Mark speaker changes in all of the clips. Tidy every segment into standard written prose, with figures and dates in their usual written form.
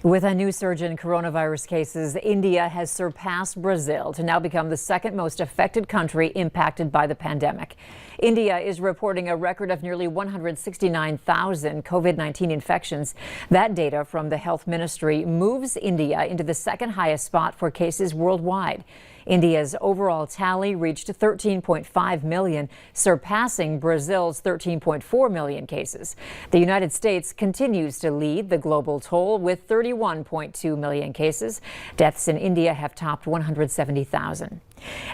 Speaker 1: With a new surge in coronavirus cases, India has surpassed Brazil to now become the second most affected country impacted by the pandemic. India is reporting a record of nearly 169,000 COVID-19 infections. That data from the health ministry moves India into the second highest spot for cases worldwide. India's overall tally reached 13.5 million, surpassing Brazil's 13.4 million cases. The United States continues to lead the global toll with 31.2 million cases. Deaths in India have topped 170,000.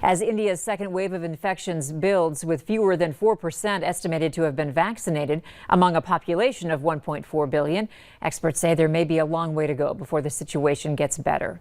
Speaker 1: As India's second wave of infections builds, with fewer than 4% estimated to have been vaccinated among a population of 1.4 billion, experts say there may be a long way to go before the situation gets better.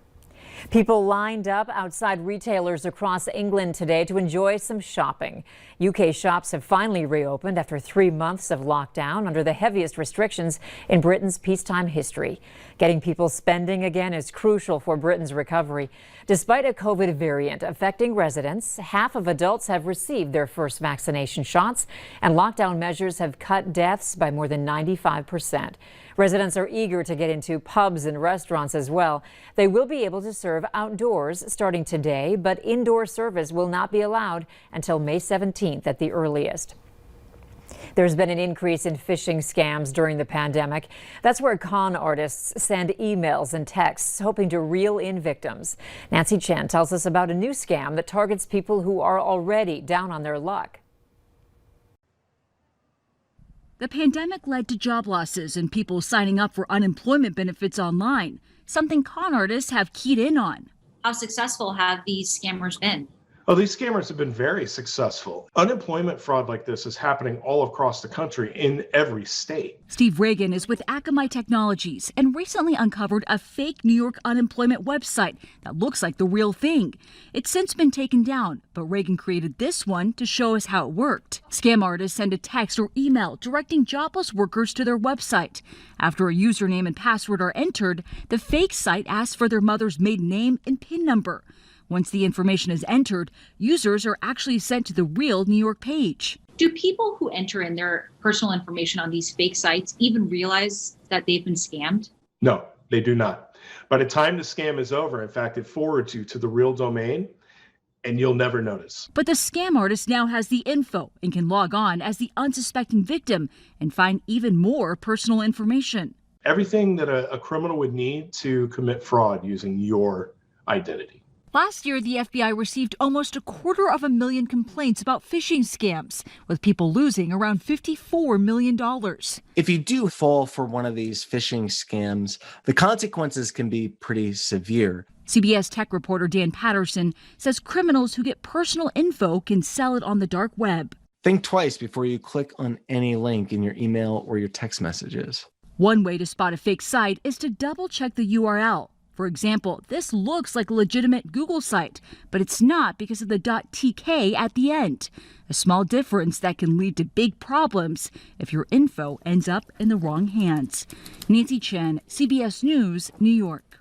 Speaker 1: People lined up outside retailers across England today to enjoy some shopping. UK shops have finally reopened after 3 months of lockdown under the heaviest restrictions in Britain's peacetime history. Getting people spending again is crucial for Britain's recovery. Despite a COVID variant affecting residents, half of adults have received their first vaccination shots, and lockdown measures have cut deaths by more than 95%. Residents are eager to get into pubs and restaurants as well. They will be able to serve outdoors starting today, but indoor service will not be allowed until May 17th at the earliest. There's been an increase in phishing scams during the pandemic. That's where con artists send emails and texts hoping to reel in victims. Nancy Chen tells us about a new scam that targets people who are already down on their luck.
Speaker 2: The pandemic led to job losses and people signing up for unemployment benefits online, something con artists have keyed in on.
Speaker 3: How successful have these scammers been?
Speaker 4: Oh, these scammers have been very successful. Unemployment fraud like this is happening all across the country in every state.
Speaker 2: Steve Reagan is with Akamai Technologies and recently uncovered a fake New York unemployment website that looks like the real thing. It's since been taken down, but Reagan created this one to show us how it worked. Scam artists send a text or email directing jobless workers to their website. After a username and password are entered, the fake site asks for their mother's maiden name and PIN number. Once the information is entered, users are actually sent to the real New York page.
Speaker 3: Do people who enter in their personal information on these fake sites even realize that they've been scammed?
Speaker 4: No, they do not. By the time the scam is over, in fact, it forwards you to the real domain, and you'll never notice.
Speaker 2: But the scam artist now has the info and can log on as the unsuspecting victim and find even more personal information.
Speaker 4: Everything that a criminal would need to commit fraud using your identity.
Speaker 2: Last year, the FBI received almost 250,000 complaints about phishing scams, with people losing around $54 million.
Speaker 5: If you do fall for one of these phishing scams, the consequences can be pretty severe.
Speaker 2: CBS tech reporter Dan Patterson says criminals who get personal info can sell it on the dark web.
Speaker 5: Think twice before you click on any link in your email or your text messages.
Speaker 2: One way to spot a fake site is to double check the URL. For example, this looks like a legitimate Google site, but it's not because of the .tk at the end. A small difference that can lead to big problems if your info ends up in the wrong hands. Nancy Chen, CBS News, New York.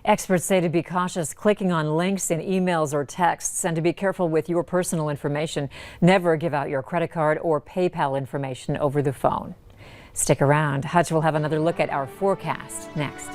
Speaker 1: Experts say to be cautious clicking on links in emails or texts and to be careful with your personal information. Never give out your credit card or PayPal information over the phone. Stick around. Hutch will have another look at our forecast next.